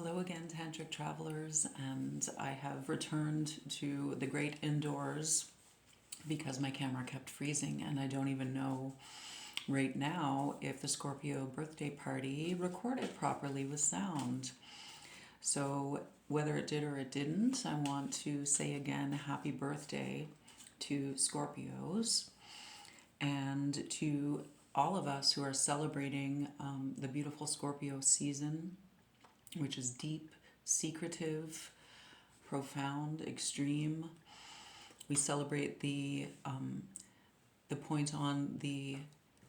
Hello again, Tantric Travelers, and I have returned to the great indoors because my camera kept freezing, and I don't even know right now if the Scorpio Birthday Party recorded properly with sound. So whether it did or it didn't, I want to say again happy birthday to Scorpios and to all of us who are celebrating the beautiful Scorpio season, which is deep, secretive, profound, extreme. We celebrate the point on the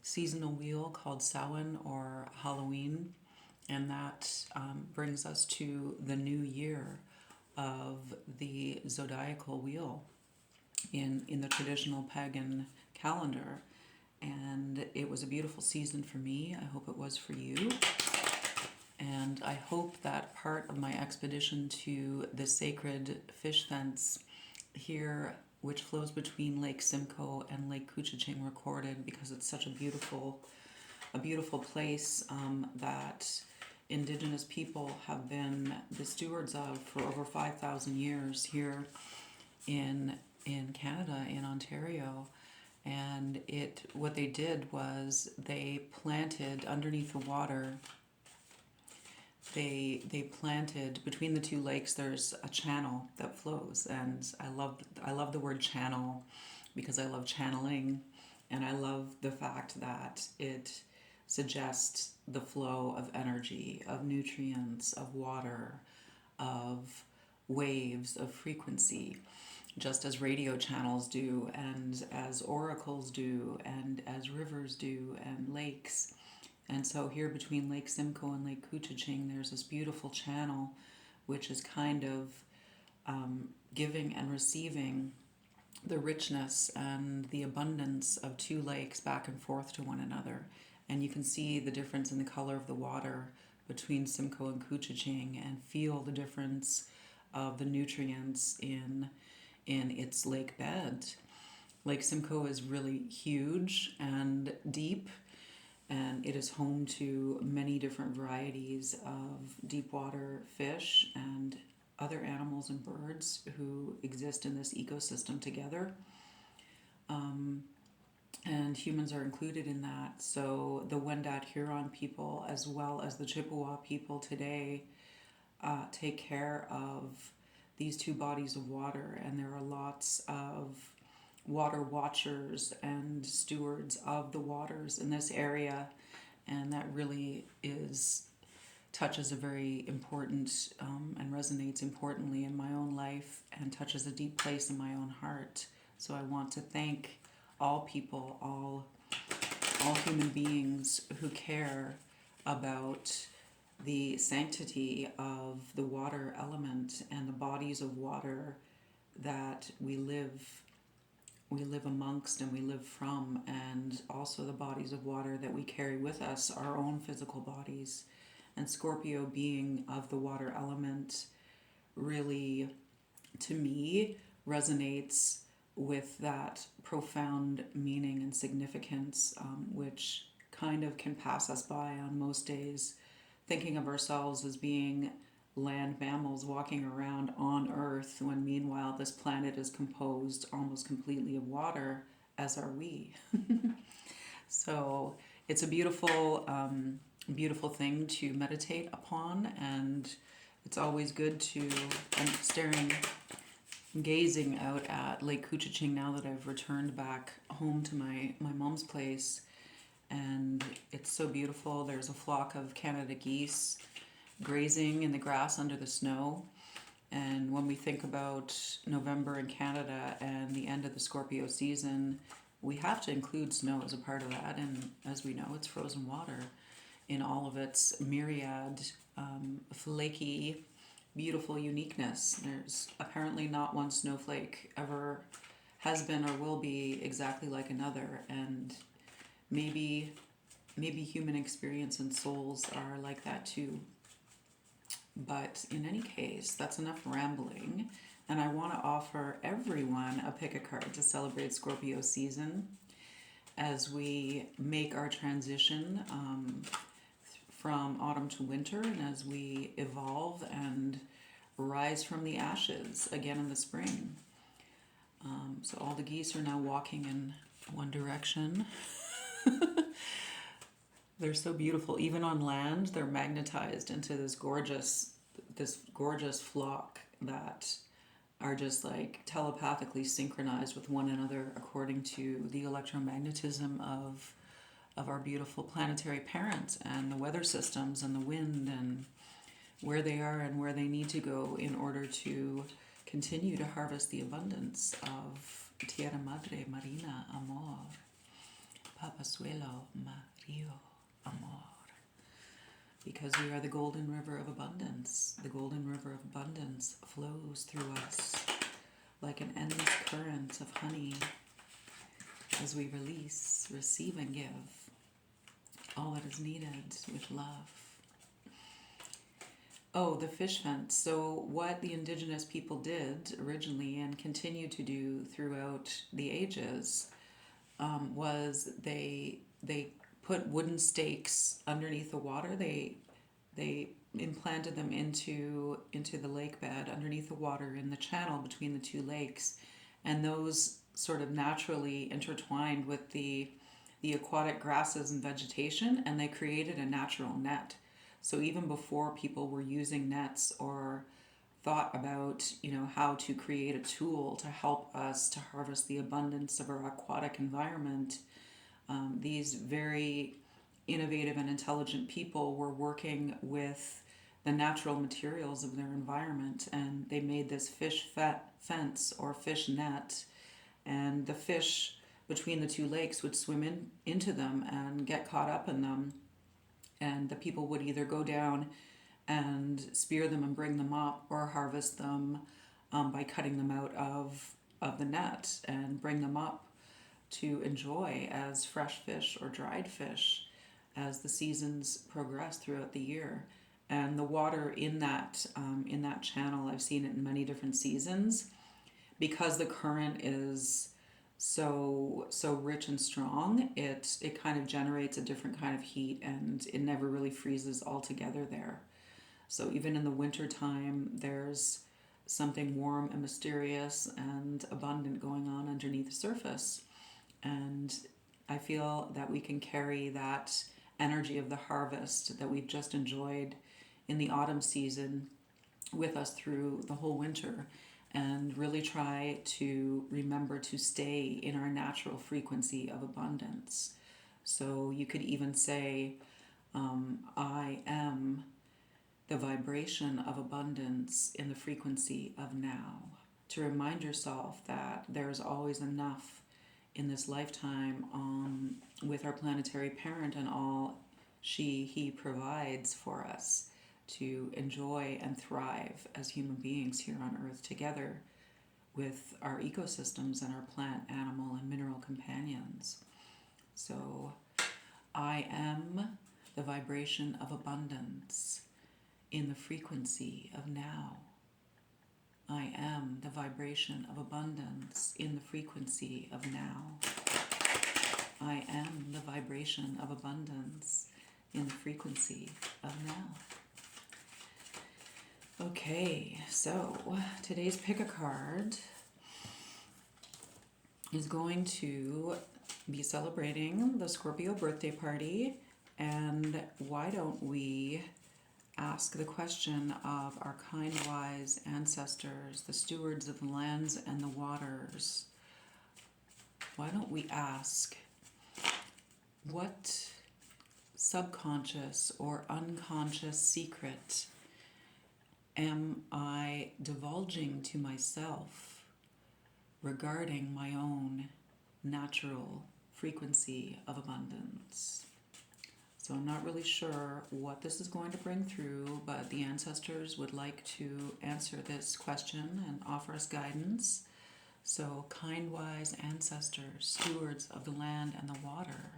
seasonal wheel called Samhain or Halloween, and that brings us to the new year of the zodiacal wheel in the traditional pagan calendar. And it was a beautiful season for me. I hope it was for you. And I hope that part of my expedition to the sacred fish fence here, which flows between Lake Simcoe and Lake Couchiching, recorded, because it's such a beautiful place that Indigenous people have been the stewards of for over 5,000 years here in Canada, in Ontario. And what they did was they planted underneath the water. They planted between the two lakes. There's a channel that flows, and I love the word channel because I love channeling, and I love the fact that it suggests the flow of energy, of nutrients, of water, of waves, of frequency, just as radio channels do, and as oracles do, and as rivers do, and lakes. And so here between Lake Simcoe and Lake Couchiching, there's this beautiful channel which is kind of giving and receiving the richness and the abundance of two lakes back and forth to one another. And you can see the difference in the color of the water between Simcoe and Couchiching, and feel the difference of the nutrients in its lake bed. Lake Simcoe is really huge and deep, and it is home to many different varieties of deep water fish and other animals and birds who exist in this ecosystem together. And humans are included in that. So the Wendat Huron people, as well as the Chippewa people today, take care of these two bodies of water, and there are lots of water watchers and stewards of the waters in this area, and that really touches a very important and resonates importantly in my own life, and touches a deep place in my own heart. So I want to thank all people, all human beings who care about the sanctity of the water element and the bodies of water that we live amongst and we live from, and also the bodies of water that we carry with us, our own physical bodies. And Scorpio, being of the water element, really, to me, resonates with that profound meaning and significance, which kind of can pass us by on most days, thinking of ourselves as being land mammals walking around on Earth, when meanwhile this planet is composed almost completely of water, as are we. So it's a beautiful thing to meditate upon, and it's always good to, gazing out at Lake Couchiching now that I've returned back home to my mom's place, and it's so beautiful. There's a flock of Canada geese grazing in the grass under the snow. And when we think about November in Canada and the end of the Scorpio season, we have to include snow as a part of that. And as we know, it's frozen water in all of its myriad, flaky, beautiful uniqueness. There's apparently not one snowflake ever has been or will be exactly like another. And maybe human experience and souls are like that too. But in any case, that's enough rambling, and I want to offer everyone a pick a card to celebrate Scorpio season as we make our transition from autumn to winter, and as we evolve and rise from the ashes again in the spring. So all the geese are now walking in one direction. They're so beautiful. Even on land, they're magnetized into this gorgeous flock that are just like telepathically synchronized with one another according to the electromagnetism of our beautiful planetary parents and the weather systems and the wind and where they are and where they need to go in order to continue to harvest the abundance of Tierra Madre Marina Amor, Papasuelo Mario Amor. Because we are the golden river of abundance. The golden river of abundance flows through us like an endless current of honey as we release, receive, and give all that is needed with love. Oh, the fish fence. So what the indigenous people did originally and continue to do throughout the ages was they put wooden stakes underneath the water. They implanted them into the lake bed underneath the water in the channel between the two lakes, and those sort of naturally intertwined with the aquatic grasses and vegetation, and they created a natural net. So even before people were using nets or thought about, how to create a tool to help us to harvest the abundance of our aquatic environment, these very innovative and intelligent people were working with the natural materials of their environment, and they made this fish fence or fish net, and the fish between the two lakes would swim into them and get caught up in them, and the people would either go down and spear them and bring them up, or harvest them by cutting them out of the net and bring them up to enjoy as fresh fish or dried fish as the seasons progress throughout the year. And the water in that channel, I've seen it in many different seasons, because the current is so rich and strong. It kind of generates a different kind of heat, and it never really freezes altogether there. So even in the winter time, there's something warm and mysterious and abundant going on underneath the surface. And I feel that we can carry that energy of the harvest that we've just enjoyed in the autumn season with us through the whole winter, and really try to remember to stay in our natural frequency of abundance. So you could even say, I am the vibration of abundance in the frequency of now, to remind yourself that there's always enough in this lifetime with our planetary parent and all he provides for us to enjoy and thrive as human beings here on Earth together with our ecosystems and our plant, animal, and mineral companions. So I am the vibration of abundance in the frequency of now. I am the vibration of abundance in the frequency of now. I am the vibration of abundance in the frequency of now. Okay, so today's pick a card is going to be celebrating the Scorpio birthday party, and why don't we ask the question of our kind, wise ancestors, the stewards of the lands and the waters. Why don't we ask, what subconscious or unconscious secret am I divulging to myself regarding my own natural frequency of abundance? So I'm not really sure what this is going to bring through, but the ancestors would like to answer this question and offer us guidance. So kind, wise ancestors, stewards of the land and the water,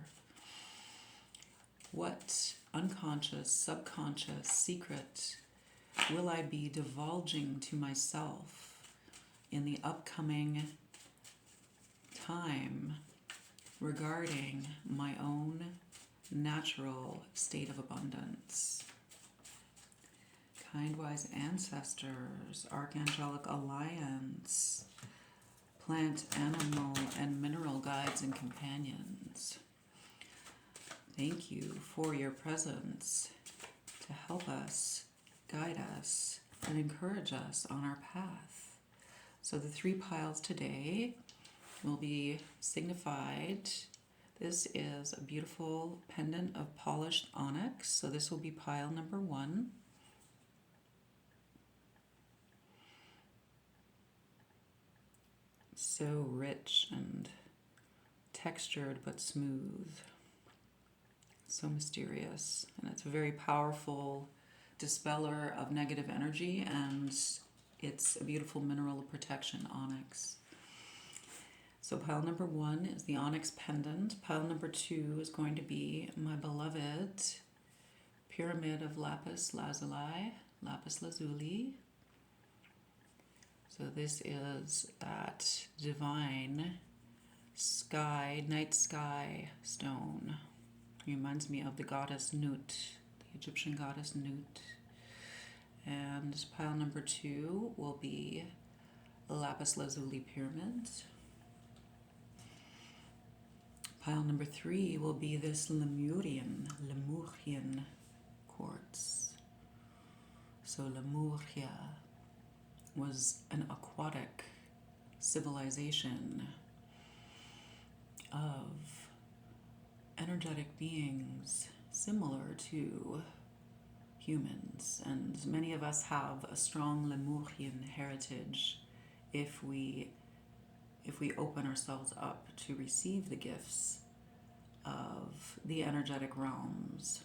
what unconscious, subconscious secret will I be divulging to myself in the upcoming time regarding my own natural state of abundance. Kind wise ancestors, archangelic alliance, plant, animal, and mineral guides and companions. Thank you for your presence to help us, guide us, and encourage us on our path. So the 3 piles today will be signified. This is a beautiful pendant of polished onyx. So this will be pile number 1. So rich and textured but smooth. So mysterious. And it's a very powerful dispeller of negative energy, and it's a beautiful mineral of protection, onyx. So pile number 1 is the onyx pendant. Pile number 2 is going to be my beloved pyramid of Lapis Lazuli. So this is that divine sky, night sky stone. Reminds me of the goddess Nut, the Egyptian goddess Nut. And pile number 2 will be a Lapis Lazuli pyramid. Pile number 3 will be this Lemurian Quartz. So Lemuria was an aquatic civilization of energetic beings similar to humans, and many of us have a strong Lemurian heritage if we open ourselves up to receive the gifts of the energetic realms,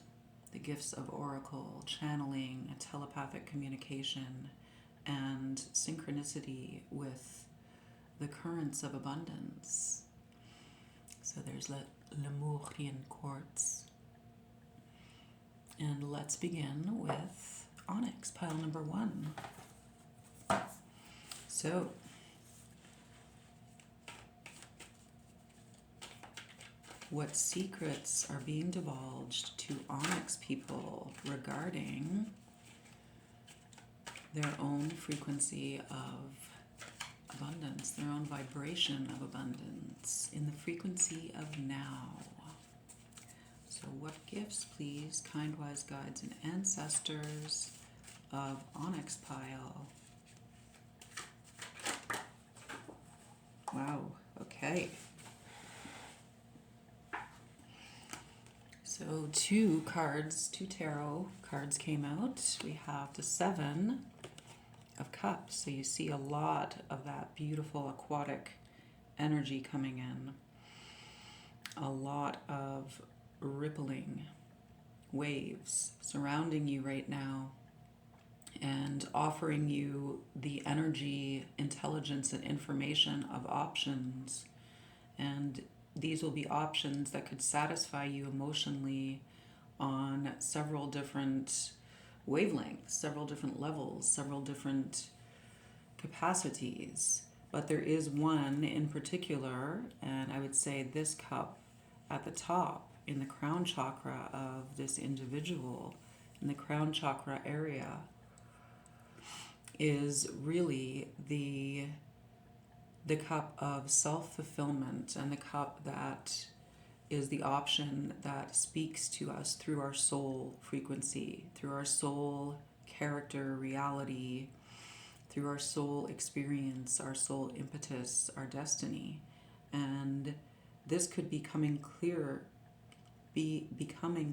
the gifts of oracle, channeling, telepathic communication, and synchronicity with the currents of abundance. So there's Lemurian Quartz. And let's begin with onyx, pile number 1. So what secrets are being divulged to onyx people regarding their own frequency of abundance, their own vibration of abundance in the frequency of now? So what gifts, please, kind, wise guides and ancestors of onyx pile? Wow, okay. So 2 tarot cards came out. We have the 7 of Cups. So you see a lot of that beautiful aquatic energy coming in. A lot of rippling waves surrounding you right now and offering you the energy, intelligence, and information of options. And these will be options that could satisfy you emotionally on several different wavelengths, several different levels, several different capacities. But there is one in particular, and I would say this cup at the top in the crown chakra of this individual, in the crown chakra area, is really the cup of self-fulfillment, and the cup that is the option that speaks to us through our soul frequency, through our soul character, reality, through our soul experience, our soul impetus, our destiny. And this could be becoming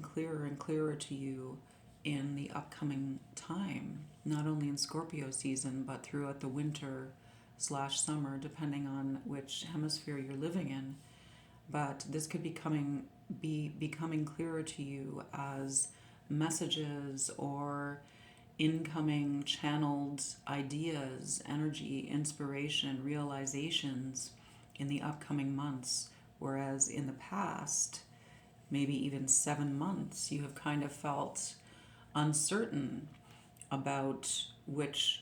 clearer and clearer to you in the upcoming time, not only in Scorpio season, but throughout the winter/summer, depending on which hemisphere you're living in. But this could be becoming clearer to you as messages or incoming channeled ideas, energy, inspiration, realizations in the upcoming months. Whereas in the past, maybe even 7 months, you have kind of felt uncertain about which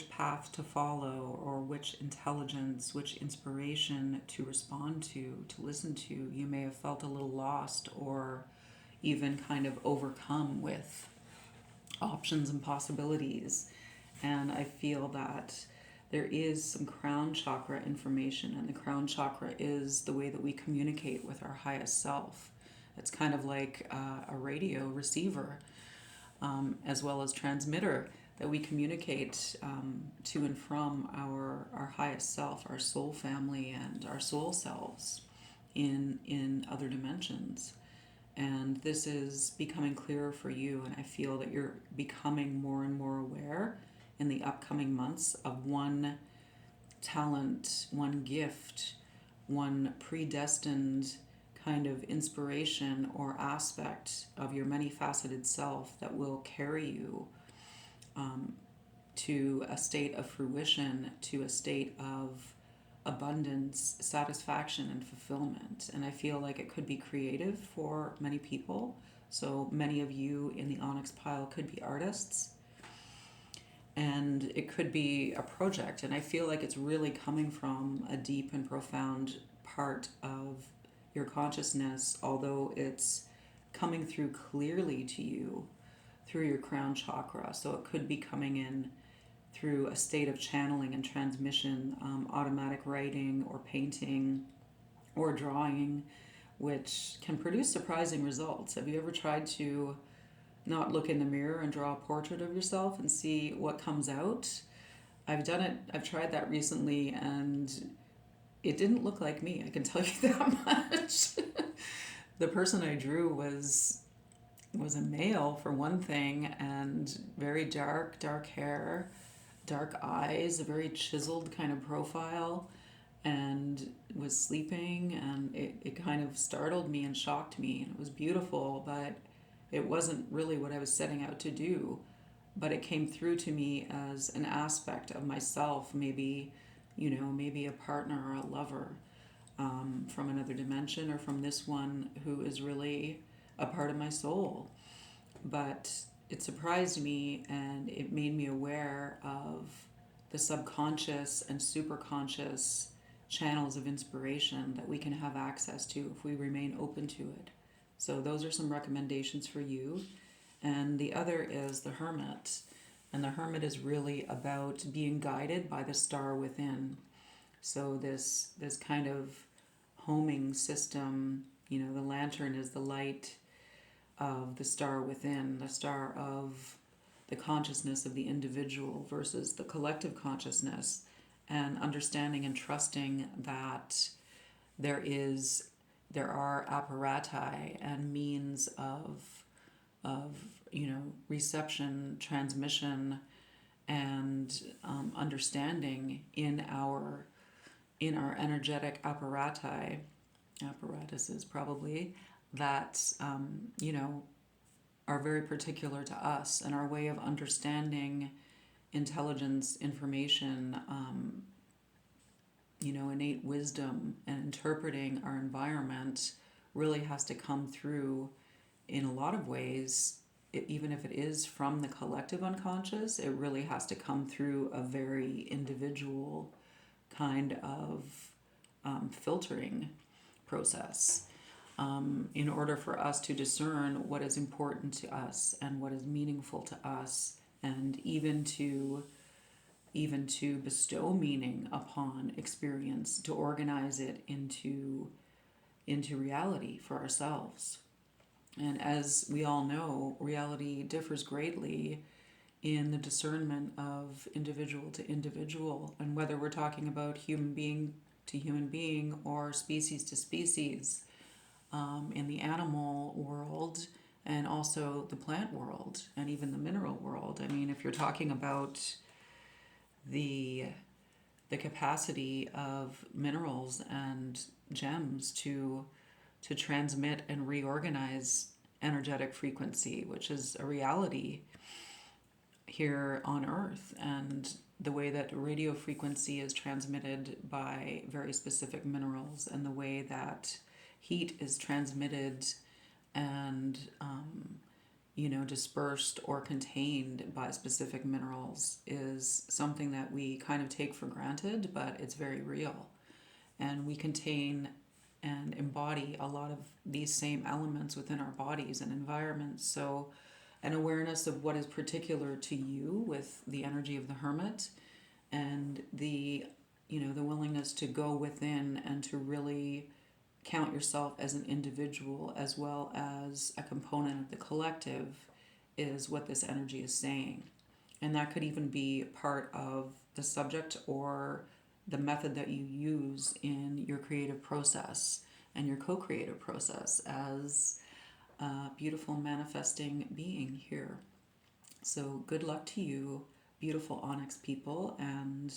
path to follow, or which intelligence, which inspiration to respond to listen to. You may have felt a little lost or even kind of overcome with options and possibilities. And I feel that there is some crown chakra information, and the crown chakra is the way that we communicate with our highest self. It's kind of like a radio receiver, as well as transmitter, that we communicate to and from our highest self, our soul family, and our soul selves in other dimensions. And this is becoming clearer for you, and I feel that you're becoming more and more aware in the upcoming months of one talent, one gift, one predestined kind of inspiration or aspect of your many-faceted self that will carry you to a state of fruition, to a state of abundance, satisfaction, and fulfillment. And I feel like it could be creative for many people. So many of you in the Onyx pile could be artists, and it could be a project. And I feel like it's really coming from a deep and profound part of your consciousness, although it's coming through clearly to you through your crown chakra. So it could be coming in through a state of channeling and transmission, automatic writing or painting or drawing, which can produce surprising results. Have you ever tried to not look in the mirror and draw a portrait of yourself and see what comes out? I've done it. I've tried that recently, and it didn't look like me. I can tell you that much. The person I drew was a male, for one thing, and very dark hair, dark eyes, a very chiseled kind of profile, and was sleeping, and it kind of startled me and shocked me, and it was beautiful, but it wasn't really what I was setting out to do. But it came through to me as an aspect of myself, maybe a partner or a lover from another dimension, or from this one who is really a part of my soul. But it surprised me, and it made me aware of the subconscious and superconscious channels of inspiration that we can have access to if we remain open to it. So those are some recommendations for you. And the other is the Hermit. And the Hermit is really about being guided by the star within. So this kind of homing system, the lantern is the light of the star within, the star of the consciousness of the individual versus the collective consciousness, and understanding and trusting that there are apparati and means of reception, transmission, and understanding in our energetic apparatuses probably, that are very particular to us, and our way of understanding intelligence, information, innate wisdom, and interpreting our environment really has to come through in a lot of ways. Even if it is from the collective unconscious, it really has to come through a very individual kind of filtering process, in order for us to discern what is important to us and what is meaningful to us, and even to bestow meaning upon experience, to organize it into reality for ourselves. And as we all know, reality differs greatly in the discernment of individual to individual, and whether we're talking about human being to human being or species to species, in the animal world, and also the plant world, and even the mineral world. I mean, if you're talking about the capacity of minerals and gems to transmit and reorganize energetic frequency, which is a reality here on Earth, and the way that radio frequency is transmitted by very specific minerals, and the way that heat is transmitted and dispersed or contained by specific minerals, is something that we kind of take for granted, but it's very real. And we contain and embody a lot of these same elements within our bodies and environments. So an awareness of what is particular to you with the energy of the hermit, and the the willingness to go within and to really count yourself as an individual as well as a component of the collective is what this energy is saying. And that could even be part of the subject or the method that you use in your creative process and your co-creative process as a beautiful manifesting being here. So good luck to you, beautiful Onyx people, and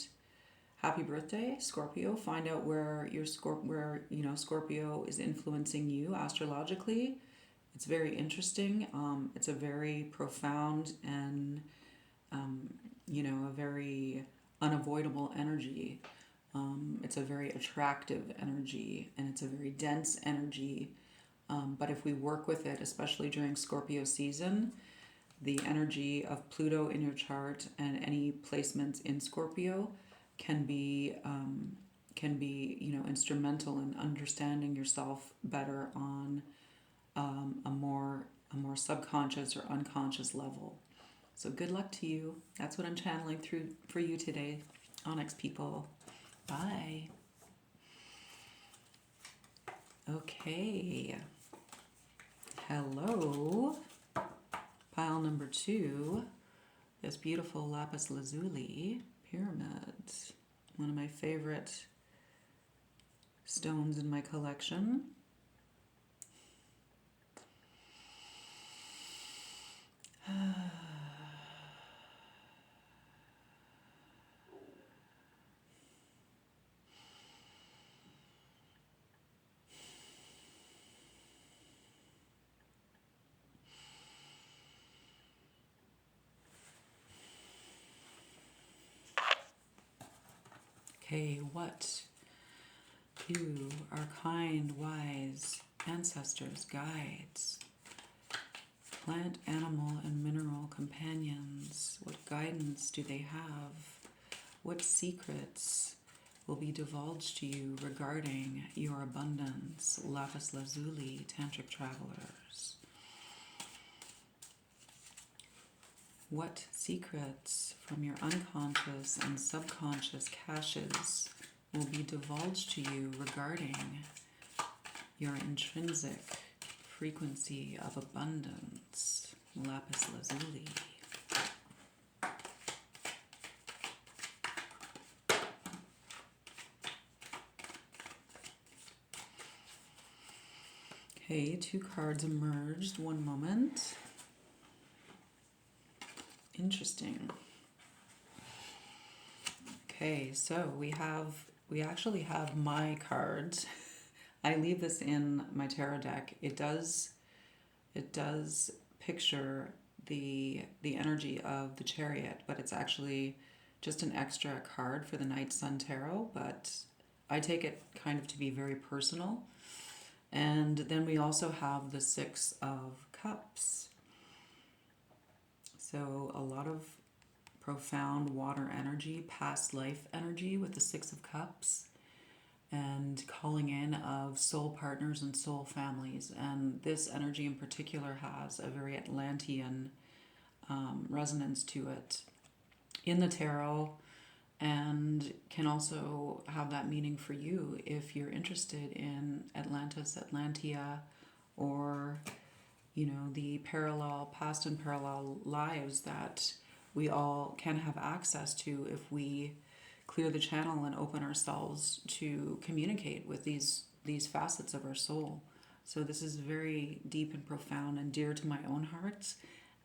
happy birthday, Scorpio. Find out where Scorpio is influencing you astrologically. It's very interesting. It's a very profound and a very unavoidable energy. It's a very attractive energy, and it's a very dense energy. But if we work with it, especially during Scorpio season, the energy of Pluto in your chart and any placements in Scorpio can be instrumental in understanding yourself better on a more subconscious or unconscious level. So good luck to you. That's what I'm channeling through for you today, Onyx people. Bye. Okay. Hello. Pile number 2. This beautiful Lapis Lazuli pyramid. One of my favorite stones in my collection. Okay, what do our kind, wise ancestors, guides, plant, animal, and mineral companions, what guidance do they have? What secrets will be divulged to you regarding your abundance, Lapis Lazuli, Tantric travelers? What secrets from your unconscious and subconscious caches will be divulged to you regarding your intrinsic frequency of abundance, Lapis Lazuli? Okay, 2 cards emerged. One moment. Interesting. Okay, so we actually have my cards. I leave this in my tarot deck. It does picture the energy of the Chariot, but it's actually just an extra card for the Night Sun Tarot, but I take it kind of to be very personal. And then we also have the 6 of Cups. So a lot of profound water energy, past life energy with the 6 of Cups, and calling in of soul partners and soul families. And this energy in particular has a very Atlantean resonance to it in the tarot, and can also have that meaning for you if you're interested in Atlantis, Atlantea, or the parallel, past and parallel lives that we all can have access to if we clear the channel and open ourselves to communicate with these facets of our soul. So this is very deep and profound and dear to my own heart.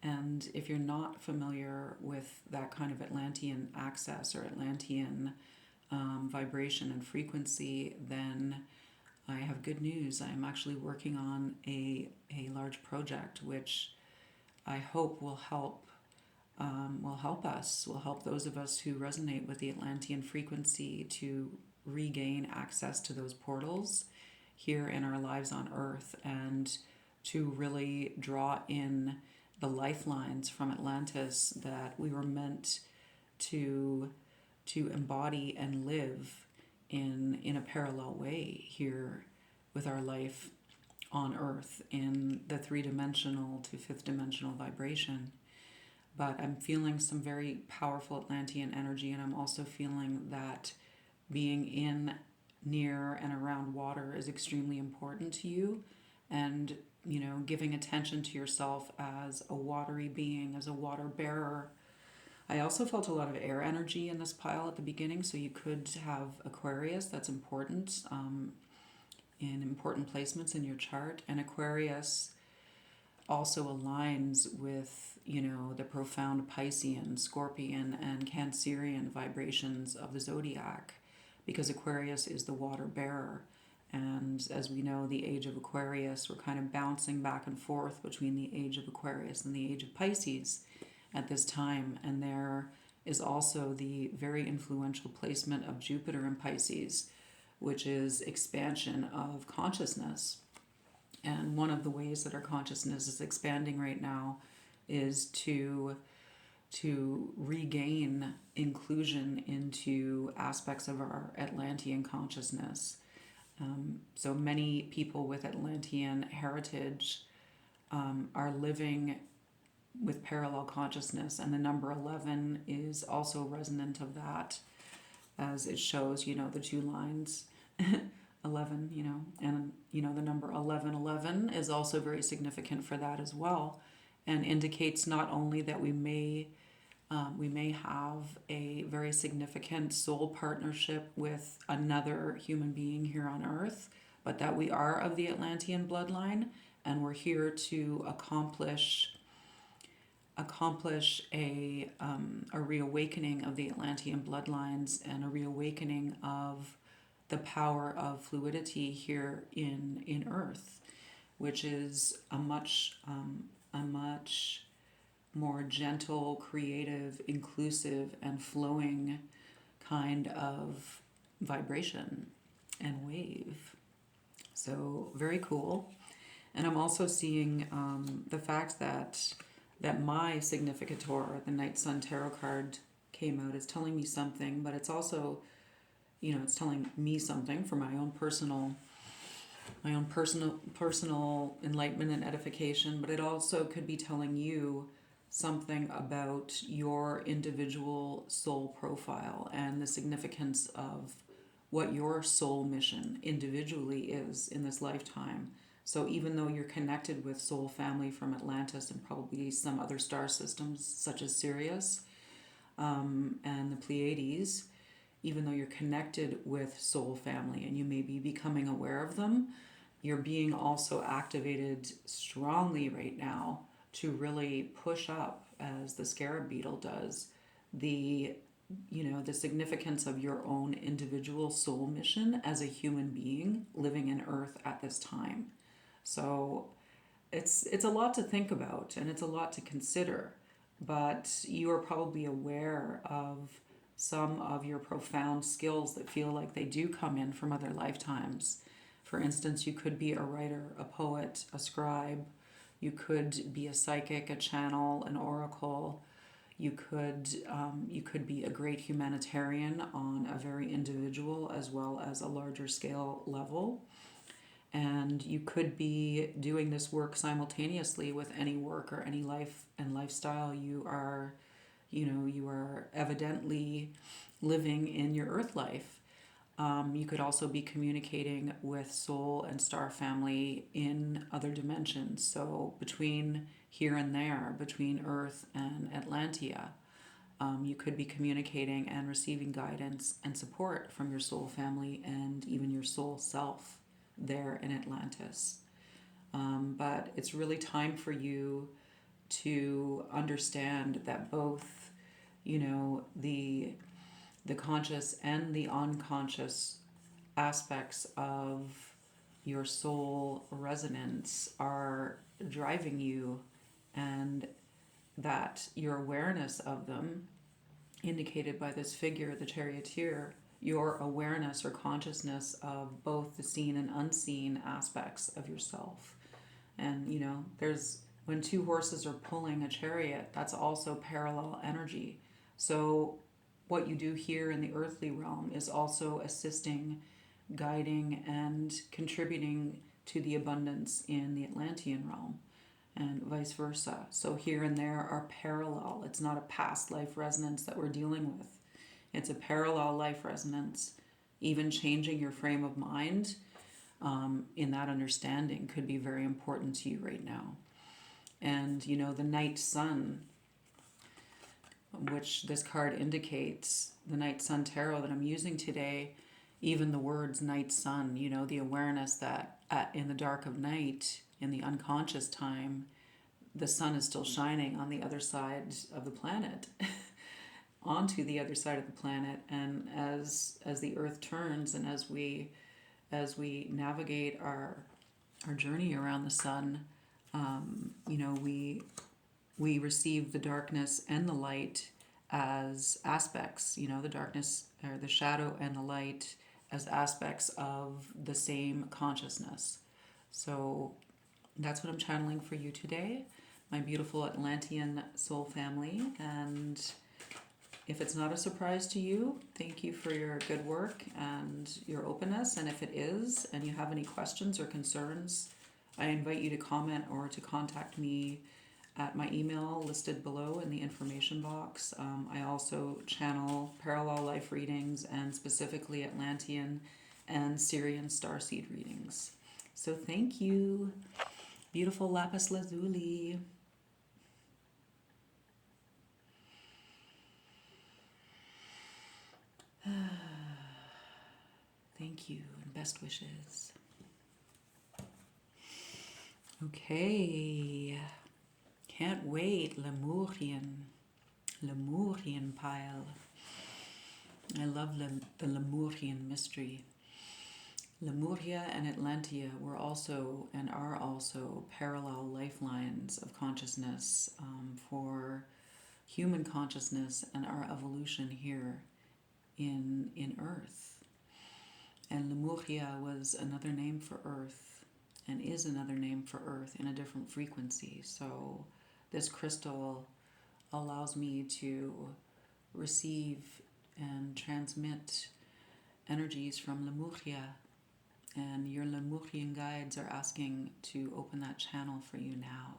And if you're not familiar with that kind of Atlantean access or Atlantean vibration and frequency, then I have good news. I'm actually working on a large project which I hope will help those of us who resonate with the Atlantean frequency to regain access to those portals here in our lives on Earth, and to really draw in the lifelines from Atlantis that we were meant to embody and live in a parallel way here with our life on Earth in the 3-dimensional to 5th-dimensional vibration. But I'm feeling some very powerful Atlantean energy, and I'm also feeling that being in, near, and around water is extremely important to you. And, giving attention to yourself as a watery being, as a water bearer. I also felt a lot of air energy in this pile at the beginning, so you could have Aquarius. That's important in important placements in your chart. And Aquarius also aligns with, the profound Piscean, Scorpion, and Cancerian vibrations of the zodiac, because Aquarius is the water bearer. And as we know, the age of Aquarius, we're kind of bouncing back and forth between the age of Aquarius and the age of Pisces at this time. And there is also the very influential placement of Jupiter in Pisces, which is expansion of consciousness. And one of the ways that our consciousness is expanding right now is to regain inclusion into aspects of our Atlantean consciousness. So many people with Atlantean heritage are living with parallel consciousness, and the number 11 is also resonant of that, as it shows, the two lines 11, and the number 1111 is also very significant for that as well, and indicates not only that we may have a very significant soul partnership with another human being here on Earth, but that we are of the Atlantean bloodline, and we're here to accomplish a reawakening of the Atlantean bloodlines and a reawakening of the power of fluidity here in Earth, which is a much more gentle, creative, inclusive, and flowing kind of vibration and wave. So very cool. And I'm also seeing the fact that my significator, the Night Sun Tarot card, came out, is telling me something, but it's also, it's telling me something for my own personal enlightenment and edification, but it also could be telling you something about your individual soul profile and the significance of what your soul mission individually is in this lifetime. So even though you're connected with soul family from Atlantis and probably some other star systems such as Sirius and the Pleiades, even though you're connected with soul family and you may be becoming aware of them, you're being also activated strongly right now to really push up, as the scarab beetle does, the significance of your own individual soul mission as a human being living in Earth at this time. So it's a lot to think about and it's a lot to consider, but you are probably aware of some of your profound skills that feel like they do come in from other lifetimes. For instance, you could be a writer, a poet, a scribe. You could be a psychic, a channel, an oracle. You could be a great humanitarian on a very individual as well as a larger scale level. And you could be doing this work simultaneously with any work or any life and lifestyle you are evidently living in your Earth life. You could also be communicating with soul and star family in other dimensions. So between here and there, between Earth and Atlantia, you could be communicating and receiving guidance and support from your soul family and even your soul self there in Atlantis. But it's really time for you to understand that both, the conscious and the unconscious aspects of your soul resonance are driving you, and that your awareness of them, indicated by this figure, the charioteer, your awareness or consciousness of both the seen and unseen aspects of yourself. And, there's, when two horses are pulling a chariot, that's also parallel energy. So what you do here in the earthly realm is also assisting guiding and contributing to the abundance in the Atlantean realm, and vice versa. So here and there are parallel. It's not a past life resonance that we're dealing with. It's a parallel life resonance. Even changing your frame of mind in that understanding could be very important to you right now. And, you know, the night sun, which this card indicates, the night sun tarot that I'm using today, even the words night sun, you know, the awareness that in the dark of night, in the unconscious time, the sun is still shining on the other side of the planet, onto the other side of the planet. And as the earth turns and as we navigate our journey around the sun, you know, we receive the darkness and the light as aspects, you know, the darkness or the shadow and the light as aspects of the same consciousness. So that's what I'm channeling for you today, my beautiful Atlantean soul family. And if it's not a surprise to you, thank you for your good work and your openness. And if it is, and you have any questions or concerns, I invite you to comment or to contact me at my email listed below in the information box. I also channel parallel life readings and specifically Atlantean and Syrian starseed readings. So thank you. Beautiful Lapis Lazuli. Thank you and best wishes. Okay. Can't wait. Lemurian pile. I love the Lemurian mystery. Lemuria and Atlantea were also and are also parallel lifelines of consciousness for human consciousness and our evolution here in Earth. And Lemuria was another name for Earth and is another name for Earth in a different frequency. So this crystal allows me to receive and transmit energies from Lemuria, and your Lemurian guides are asking to open that channel for you now,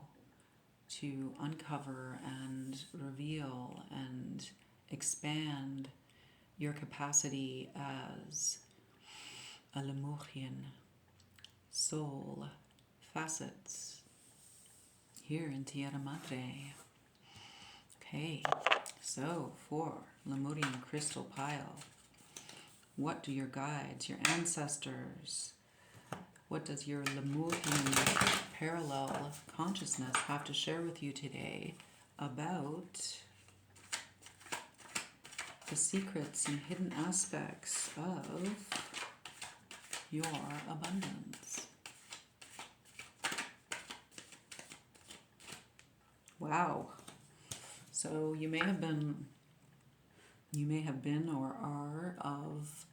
to uncover and reveal and expand your capacity as a Lemurian soul facets here in Tierra Madre. Okay, so for Lemurian crystal pile, what do your guides, your ancestors, what does your Lemurian parallel consciousness have to share with you today about the secrets and hidden aspects of your abundance? Wow. So you may have been or are of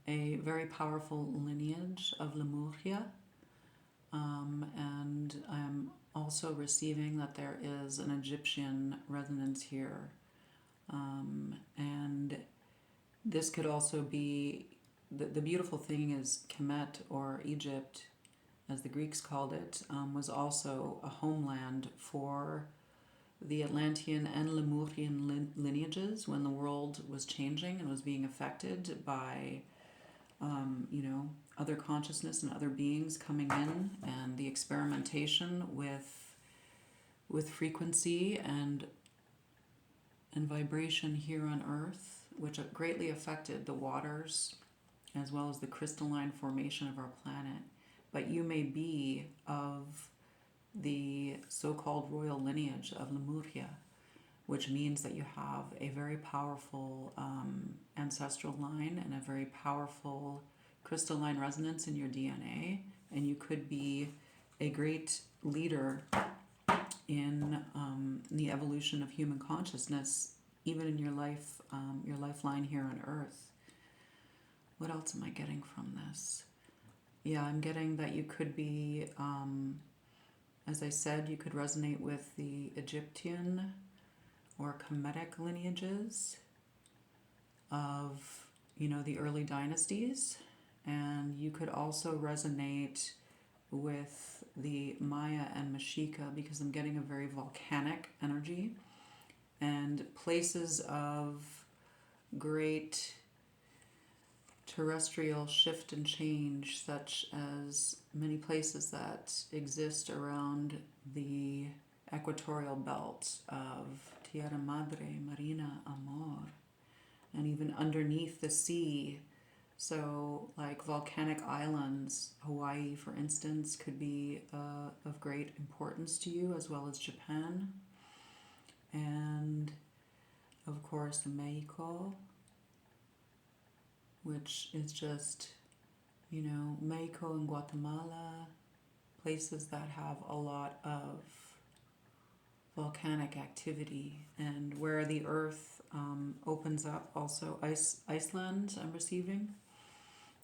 a very powerful lineage of Lemuria. And I'm also receiving that there is an Egyptian resonance here. And this could also be, the beautiful thing is Kemet, or Egypt, as the Greeks called it, was also a homeland for the Atlantean and Lemurian lineages when the world was changing and was being affected by, other consciousness and other beings coming in, and the experimentation with frequency and vibration here on Earth, which greatly affected the waters as well as the crystalline formation of our planet. But you may be of the so-called royal lineage of Lemuria, which means that you have a very powerful ancestral line and a very powerful crystalline resonance in your DNA, and you could be a great leader in the evolution of human consciousness, even in your life, your lifeline here on Earth. What else am I getting from this? Yeah, I'm getting that you could be, as I said, you could resonate with the Egyptian or Kemetic lineages of, the early dynasties, And you could also resonate with the Maya and Mashika because I'm getting a very volcanic energy and places of great terrestrial shift and change, such as many places that exist around the equatorial belt of Tierra Madre, Marina, Amor, and even underneath the sea. So, like volcanic islands, Hawaii, for instance, could be of great importance to you, as well as Japan. And, of course, Mexico, which is just, Mexico and Guatemala, places that have a lot of volcanic activity, and where the earth opens up. Also, Iceland, I'm receiving,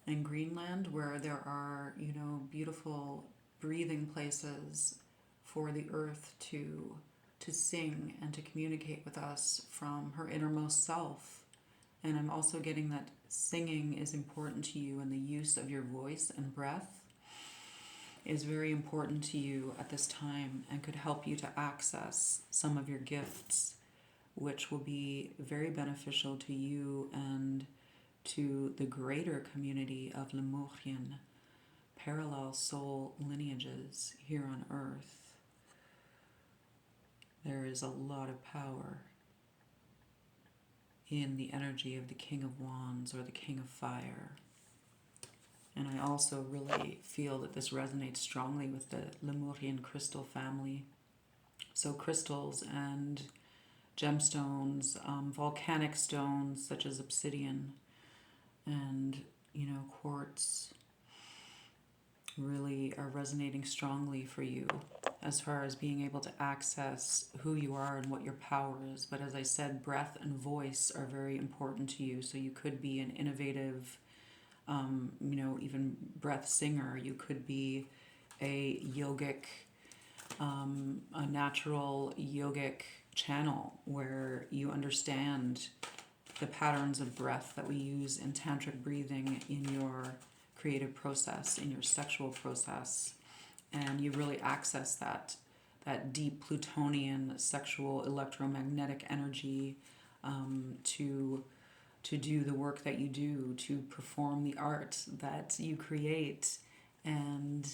and Greenland, where there are, beautiful breathing places for the earth to sing and to communicate with us from her innermost self. And I'm also getting that singing is important to you, and the use of your voice and breath is very important to you at this time and could help you to access some of your gifts, which will be very beneficial to you and to the greater community of Lemurian parallel soul lineages here on Earth. There is a lot of power in the energy of the King of Wands or the King of Fire. And I also really feel that this resonates strongly with the Lemurian crystal family. So crystals and gemstones, volcanic stones such as obsidian and, quartz really are resonating strongly for you as far as being able to access who you are and what your power is. But as I said, breath and voice are very important to you. So you could be an innovative, even breath singer. You could be a yogic, a natural yogic channel where you understand the patterns of breath that we use in tantric breathing in your creative process, in your sexual process, and you really access that deep Plutonian sexual electromagnetic energy to do the work that you do, to perform the art that you create, and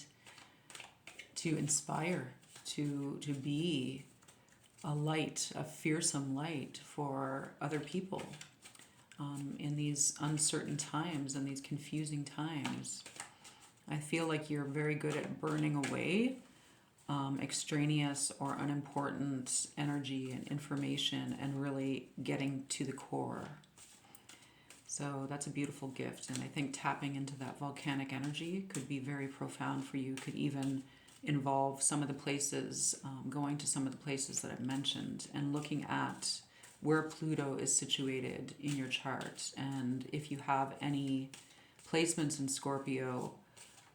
to inspire, to be a light, a fearsome light for other people in these uncertain times and these confusing times. I feel like you're very good at burning away extraneous or unimportant energy and information and really getting to the core. So that's a beautiful gift, and I think tapping into that volcanic energy could be very profound for you. Could even involve some of the places, going to some of the places that I've mentioned and looking at where Pluto is situated in your chart. And if you have any placements in Scorpio,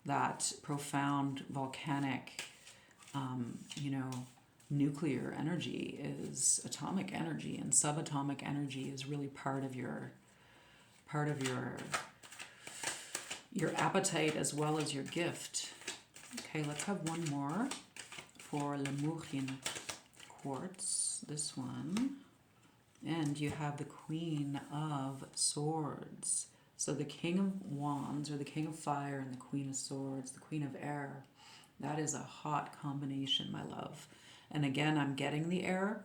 that profound volcanic, nuclear energy is atomic energy, and subatomic energy is really part of your appetite as well as your gift. Okay, let's have one more for Lemurian Quartz, this one. And you have the Queen of Swords. So the King of Wands, or the King of Fire, and the Queen of Swords, the Queen of Air. That is a hot combination, my love. And again, I'm getting the air,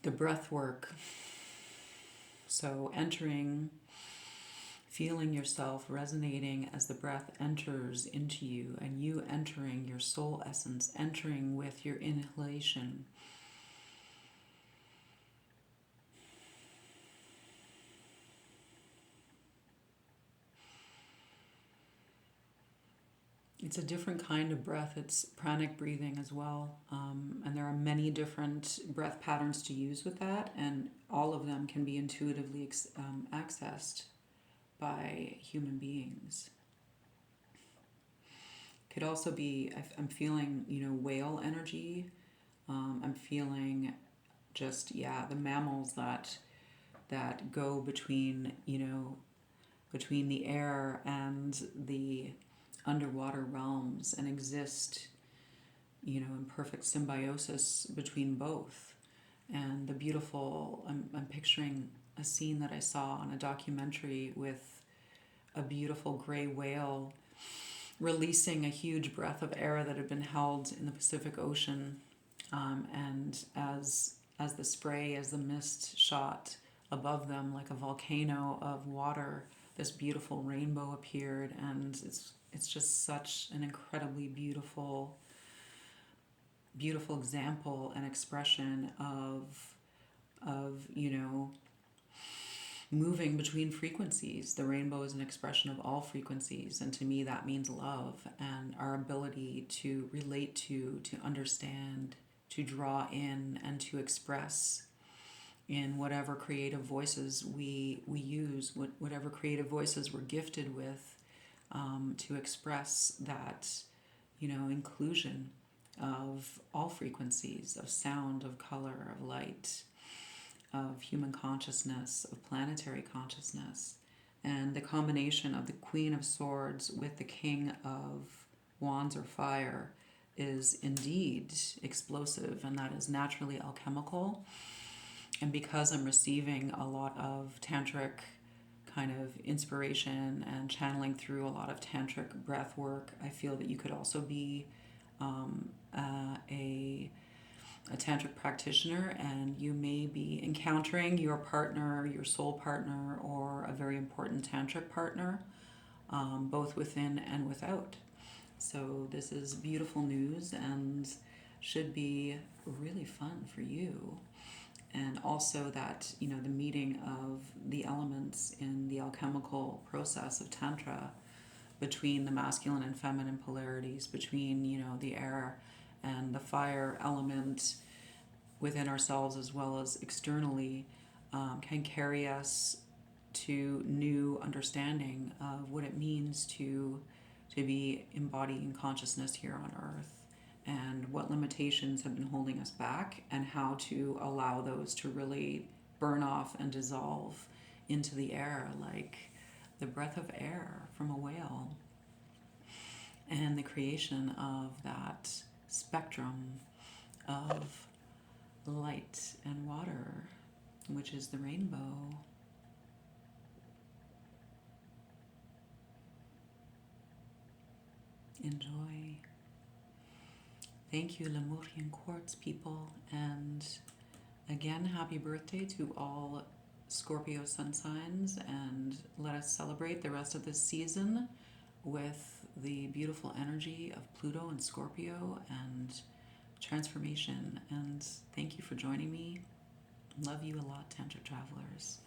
the breath work. So entering, feeling yourself resonating as the breath enters into you, and you entering your soul essence, entering with your inhalation. It's a different kind of breath. It's pranic breathing as well. And there are many different breath patterns to use with that, and all of them can be intuitively accessed by human beings. Could also be, I'm feeling, whale energy. I'm feeling just, the mammals that go between, between the air and the underwater realms and exist, you know, in perfect symbiosis between both. And the beautiful, I'm picturing a scene that I saw on a documentary with a beautiful gray whale releasing a huge breath of air that had been held in the Pacific Ocean. And as the spray, as the mist shot above them like a volcano of water, this beautiful rainbow appeared, and it's just such an incredibly beautiful example and expression of you know, moving between frequencies. The rainbow is an expression of all frequencies, and to me that means love and our ability to relate to understand, to draw in, and to express in whatever creative voices we use, whatever creative voices we're gifted with, to express that, you know, inclusion of all frequencies, of sound, of color, of light, of human consciousness, of planetary consciousness. And the combination of the Queen of Swords with the King of Wands or Fire is indeed explosive, and that is naturally alchemical. And because I'm receiving a lot of tantric kind of inspiration and channeling through a lot of tantric breath work, I feel that you could also be a tantric practitioner, and you may be encountering your partner, your soul partner, or a very important tantric partner, both within and without. So this is beautiful news and should be really fun for you. And also that, you know, the meeting of the elements in the alchemical process of Tantra, between the masculine and feminine polarities, between, you know, the air and the fire element within ourselves as well as externally, can carry us to new understanding of what it means to be embodying consciousness here on Earth, and what limitations have been holding us back, and how to allow those to really burn off and dissolve into the air like the breath of air from a whale, and the creation of that spectrum of light and water, which is the rainbow. Enjoy. Thank you, Lemurian Quartz people, and again, happy birthday to all Scorpio sun signs, and let us celebrate the rest of this season with the beautiful energy of Pluto and Scorpio and transformation. And thank you for joining me. Love you a lot, Tantra Travelers.